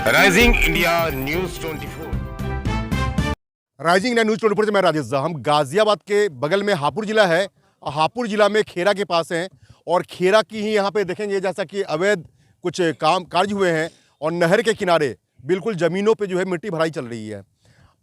Rising India news 24। Rising India news 24 से मैं राजेश झा। हम गाजियाबाद के बगल में हापुड़ जिला है। हापुड़ जिला में खेरा के पास हैं और खेरा की ही यहाँ पे देखेंगे जैसा कि अवैध कुछ काम कार्य हुए हैं और नहर के किनारे बिल्कुल ज़मीनों पे जो है मिट्टी भराई चल रही है।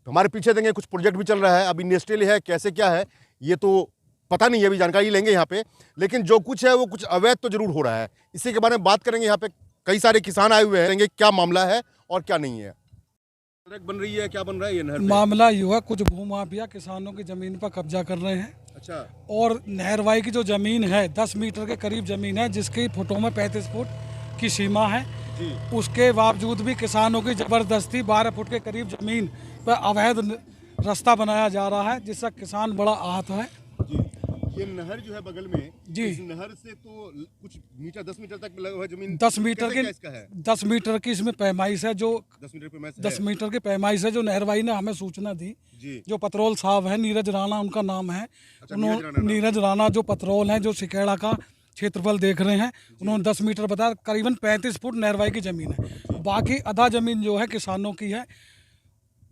हमारे पीछे देंगे कुछ प्रोजेक्ट भी चल रहा है, अब इंडस्ट्रियल है, कैसे क्या है ये तो पता नहीं है, अभी जानकारी लेंगे यहाँ पे। लेकिन जो कुछ है वो कुछ अवैध तो जरूर हो रहा है, इसी के बारे में बात करेंगे। यहाँ पे कई सारे किसान आए हुए हैं, क्या मामला है और क्या नहीं है। सड़क बन रही है, क्या बन रहा है ये नहर पे? मामला ये हुआ, कुछ भूमाफिया किसानों की जमीन पर कब्जा कर रहे हैं। अच्छा। और नहरवाई की जो जमीन है 10 मीटर के करीब जमीन है, जिसकी फुटों में 35 फुट की सीमा है जी। उसके बावजूद भी किसानों की जबरदस्ती 12 फुट के करीब जमीन पर अवैध रास्ता बनाया जा रहा है, जिससे किसान बड़ा आहत है जी। ये नहर जो है बगल में जी, इस नहर से तो कुछ मीटर 10 मीटर तक लगा हुआ है जमीन। 10 मीटर की इसका है 10 मीटर की इसमें पैमाइश है, जो 10 मीटर पे 10 मीटर की पैमाइश है, जो नहरवाई ने हमें सूचना दी जी। जो पत्रोल साहब है, नीरज राणा उनका नाम है। अच्छा, नीरज राणा जो पत्रोल है, जो सिकेड़ा का क्षेत्रफल देख रहे हैं, उन्होंने 10 मीटर बताया। करीबन 35 फुट नहरवाई की जमीन है, बाकी आधा जमीन जो है किसानों की है।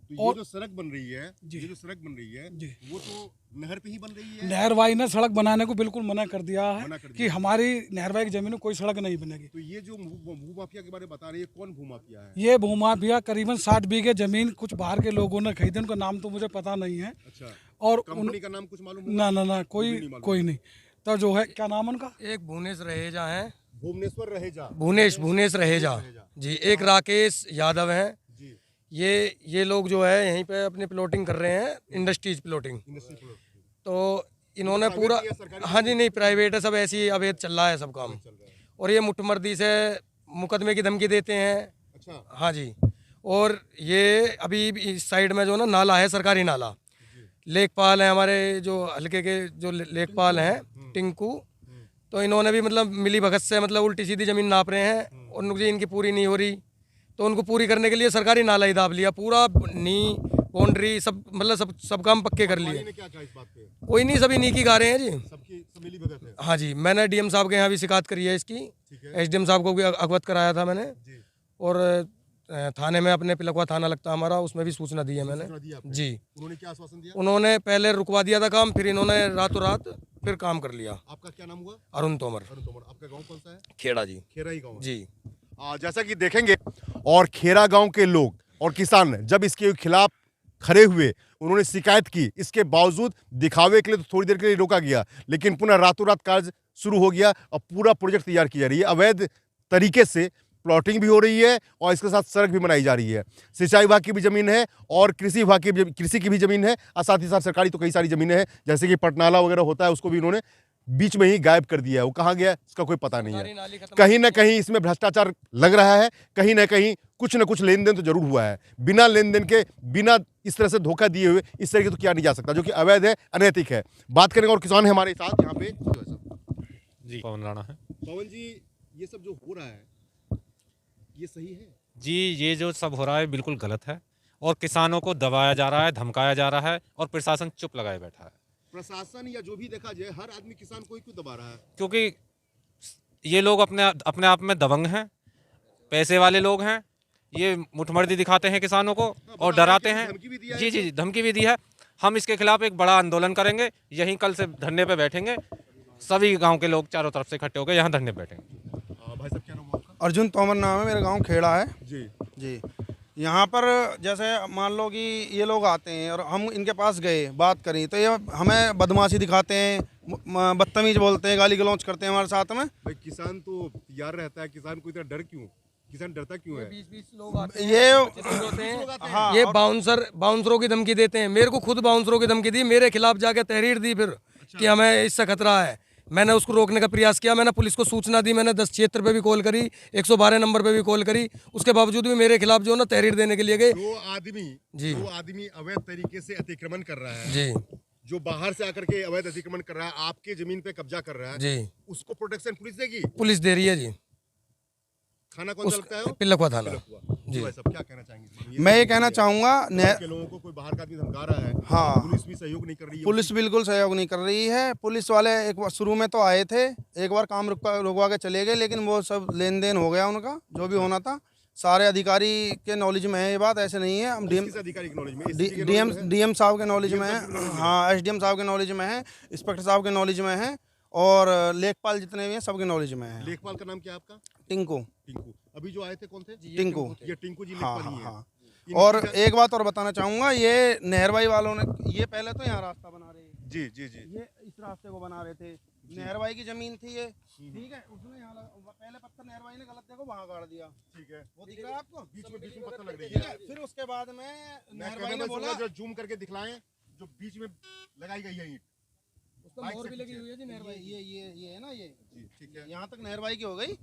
तो ये और जो सड़क बन रही है जी, ये जो सड़क बन रही है जी, वो तो नहर पे ही बन रही है। नहरवाई ने सड़क बनाने को बिल्कुल मना कर दिया है मना कर दिया। कि हमारी नहरवाई की जमीन में कोई सड़क नहीं बनेगी। तो ये जो भूमाफिया के बारे में बता रही है, कौन भूमाफिया है? ये भूमाफिया करीबन 60 बीघे जमीन कुछ बाहर के लोगों ने खरीदी, उनका नाम तो मुझे पता नहीं है। अच्छा। और कंपनी का नाम कुछ मालूम? ना कोई नहीं। तो जो है क्या नाम उनका? एक भुवनेश रहेजा हैं, भुवनेश्वर रहेजा। भुवनेश रहेजा जी। एक राकेश यादव हैं जी। ये लोग जो है यहीं पे अपनी प्लॉटिंग कर रहे हैं, इंडस्ट्रीज प्लॉटिंग। तो इन्होंने पूरा, हाँ जी, नहीं प्राइवेट है, सब ऐसी ही अवैध चल रहा है सब काम। और ये मुठमर्दी से मुकदमे की धमकी देते हैं। अच्छा। हाँ जी। और ये अभी इस साइड में जो ना नाला है, सरकारी नाला, लेखपाल है हमारे जो हल्के के जो लेखपाल हैं टिंकू, तो इन्होंने भी मतलब मिली भगत से मतलब उल्टी सीधी ज़मीन नाप रहे हैं और उनकी इनकी पूरी नहीं हो रही, तो उनको पूरी करने के लिए सरकारी नाला ही दाब लिया, पूरा नी बाउंड्री सब मतलब सब काम पक्के कर लिए। क्या कहा इस बात पे? कोई नहीं, सभी नीकी गा रहे हैं जी। सबकी सब मिली भगत है। हाँ जी, मैंने डीएम साहब के यहाँ भी शिकायत करी है इसकी, एसडीएम साहब को भी अवगत कराया था मैंने। और थाने में अपने पिलखवा थाना लगता हमारा, उसमें भी सूचना दी है मैंने जी। उन्होंने क्या आश्वासन दिया? उन्होंने पहले रुकवा दिया था काम, फिर इन्होंने रातों रात फिर काम कर लिया। आपका क्या नाम हुआ? अरुण तोमर। आपका गांव कौन सा है? खेड़ा जी। खेरा ही गांव जी। जैसा कि देखेंगे और खेरा गांव के लोग और किसान जब इसके खिलाफ खड़े हुए, उन्होंने शिकायत की, इसके बावजूद दिखावे के लिए तो थोड़ी देर के लिए रोका गया, लेकिन पुनः रातों रात कार्य शुरू हो गया और पूरा प्रोजेक्ट तैयार किया जा रही है। अवैध तरीके से प्लॉटिंग भी हो रही है और इसके साथ सड़क भी बनाई जा रही है। सिंचाई विभाग की भी जमीन है और कृषि विभाग की कृषि की भी जमीन है और साथ ही साथ सरकारी तो कई सारी जमीनें हैं, जैसे कि पटनाला वगैरह होता है, उसको भी इन्होंने बीच में ही गायब कर दिया है। वो कहाँ गया इसका कोई पता नहीं है। कहीं ना कहीं इसमें भ्रष्टाचार लग रहा है, कहीं ना कहीं कुछ न कुछ लेन देन तो जरूर हुआ है। बिना लेन देन के, बिना इस तरह से धोखा दिए हुए इस तरह के तो किया नहीं जा सकता, जो कि अवैध है, अनैतिक है। बात करेंगे और किसान है हमारे साथ यहाँ पे जी। पवन राणा है। पवन जी, ये सब जो हो रहा है ये सही है? जी, ये जो सब हो रहा है बिल्कुल गलत है और किसानों को दबाया जा रहा है, धमकाया जा रहा है और प्रशासन चुप लगाए बैठा है। प्रशासन या जो भी देखा जाए, हर आदमी किसान को ही क्यों दबा रहा है? क्योंकि ये लोग अपने आप में दबंग हैं, पैसे वाले लोग हैं। ये मुठमर्दी दिखाते हैं किसानों को और डराते हैं। जी जी, धमकी भी दी है। हम इसके खिलाफ एक बड़ा आंदोलन करेंगे, यहीं कल से धरने पे बैठेंगे। सभी गाँव के लोग चारों तरफ से इकट्ठे होकर यहाँ धरने पे बैठेंगे। भाई साहब क्या नाम है आपका? अर्जुन तोमर नाम है, मेरा गांव खेड़ा है जी जी। यहाँ पर जैसे मान लो कि ये लोग आते हैं और हम इनके पास गए, बात करी, तो ये हमें बदमाशी दिखाते हैं, बदतमीज बोलते हैं, गाली गलौज करते हैं हमारे साथ में। भाई किसान तो तैयार रहता है, किसान को इतना डर क्यों? किसान डरता क्यों है? 20 लोग आते हैं, ये होते हैं। हाँ, ये बाउंसरों की धमकी देते हैं। मेरे को खुद बाउंसरों की धमकी दी, मेरे खिलाफ जाके तहरीर दी फिर कि हमें इससे खतरा है। मैंने उसको रोकने का प्रयास किया, मैंने पुलिस को सूचना दी, मैंने 1076 पे भी कॉल करी, 112 नंबर पे भी कॉल करी, उसके बावजूद भी मेरे खिलाफ जो ना तहरीर देने के लिए गए। जो आदमी अवैध तरीके से अतिक्रमण कर रहा है जी, जो बाहर से आकर के अवैध अतिक्रमण कर रहा है, आपके जमीन पे कब्जा कर रहा है जी, उसको प्रोटेक्शन पुलिस देगी? पुलिस दे रही है जी। थाना कौन सा लगता है? पिलखवा थाना जी। भाई साहब क्या कहना चाहेंगे? मैं ये कहना चाहूँगा, के लोगों को कोई बाहर का आदमी धमका रहा है, हाँ, पुलिस भी सहयोग नहीं कर रही है। पुलिस बिल्कुल सहयोग नहीं कर रही है। पुलिस वाले एक बार शुरू में तो आए थे, एक बार काम रुकवा के चले गए, लेकिन वो सब लेन देन हो गया उनका, जो भी होना था सारे अधिकारी के नॉलेज में है ये बात, ऐसे नहीं है। हम किस अधिकारी की नॉलेज में? SCG के knowledge में है? डीएम साहब के नॉलेज में है, हाँ एसडीएम साहब के नॉलेज में है, इंस्पेक्टर साहब के नॉलेज में है, और लेखपाल जितने भी हैं सबके नॉलेज में है। लेखपाल का नाम क्या है आपका? टिंकू। टिंकू। अभी जो आए थे कौन थे? टिंकू। ये टिंकू जी हाँ लेखपाल ही हाँ हैं। हाँ। और एक बात और बताना चाहूँगा, ये नहरवाई वालों ने, ये पहले तो यहाँ रास्ता बना रहे हैं, जी जी जी। ये इस रास्ते को बना रहे थे, नहरवाई की जमीन थी ये, ठीक है, उसने यहाँ पहले पत्थर नहरवाई ने गलत देखो वहाँ गाड़ दिया, ठीक है, वो दिख रहा है आपको, बीच में पत्थर लग रही है। फिर उसके बाद में नहरवाई ने बोला, जो जूम करके दिखलाएं, जो बीच में लगाई गई है ईंट, मोहर भी लगी हुई है जी नहरवाई। ये है ना, ये ठीक है। यहाँ तक नहरवाई की हो गई।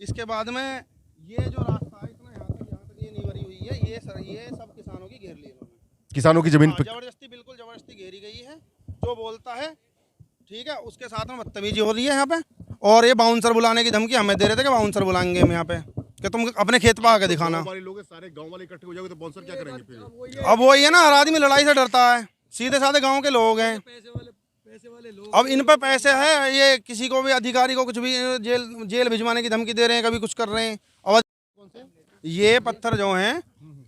इसके बाद में ये जो रास्ता है इतना यहाँ तक ये नहीं भरी हुई है, ये सब किसानों की घेर ली इन्होंने, किसानों की जमीन हाँ, पे जबरदस्ती, बिल्कुल जबरदस्ती घेरी गई है। जो बोलता है ठीक है, उसके साथ में बदतमीजी हो रही है यहाँ पे, और ये बाउंसर बुलाने की धमकी हमें दे रहे थे कि बाउंसर बुलाएंगे हम यहाँ पे, कि तुम अपने खेत पे आके दिखाना। गाँव वाले लोग हैं, सारे गांव वाले इकट्ठे हो जाओगे तो बाउंसर क्या करेंगे फिर? अब वही है ना, हर आदमी लड़ाई से डरता है, सीधे साधे गाँव के लोग हैं। अब इन पे पैसे है, ये किसी को भी अधिकारी को कुछ भी जेल भिजवाने की धमकी दे रहे हैं, कभी कुछ कर रहे हैं। और ये पत्थर जो हैं,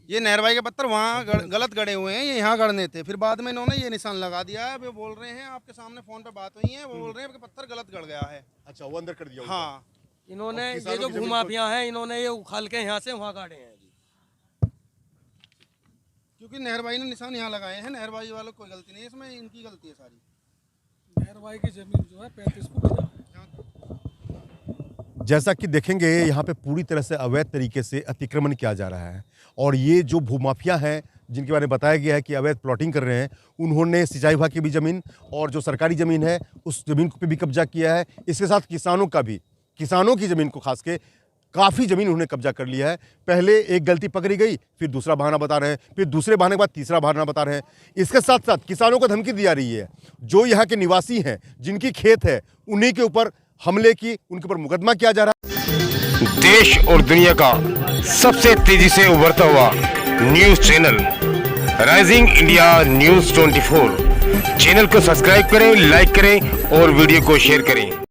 ये नहरवाई के पत्थर वहाँ गलत गड़े हुए हैं, ये यहाँ गड़ने थे, फिर बाद में इन्होंने ये निशान लगा दिया है। वो बोल रहे हैं, आपके सामने फोन पे बात हुई है, वो बोल रहे हैं कि पत्थर गलत गड़ गया है। अच्छा, वो अंदर कर दिया? हाँ, इन्होंने ये जो भूमाफिया हैं, इन्होंने ये उखाल के यहाँ से वहाँ गाड़े हैं जी। क्योंकि नहरवाई ने निशान यहाँ लगाए हैं, नहरवाई वालों को कोई गलती नहीं है इसमें, इनकी गलती है सारी। नहरवाई की जमीन जो है 35 फुट। जैसा कि देखेंगे यहाँ पे पूरी तरह से अवैध तरीके से अतिक्रमण किया जा रहा है, और ये जो भूमाफिया हैं जिनके बारे में बताया गया है कि अवैध प्लॉटिंग कर रहे हैं, उन्होंने सिंचाई विभाग की भी ज़मीन और जो सरकारी ज़मीन है उस ज़मीन पे भी कब्जा किया है। इसके साथ किसानों का भी, किसानों की ज़मीन को खास के काफ़ी ज़मीन उन्होंने कब्जा कर लिया है। पहले एक गलती पकड़ी गई, फिर दूसरा बहाना बता रहे हैं, फिर दूसरे बहाने के बाद तीसरा बहाना बता रहे हैं। इसके साथ साथ किसानों को धमकी दी जा रही है, जो यहाँ के निवासी हैं, जिनकी खेत है, उन्हीं के ऊपर हमले की, उनके ऊपर मुकदमा किया जा रहा है। देश और दुनिया का सबसे तेजी से उभरता हुआ news channel rising India news 24 channel को सब्सक्राइब करें, लाइक करें और वीडियो को शेयर करें।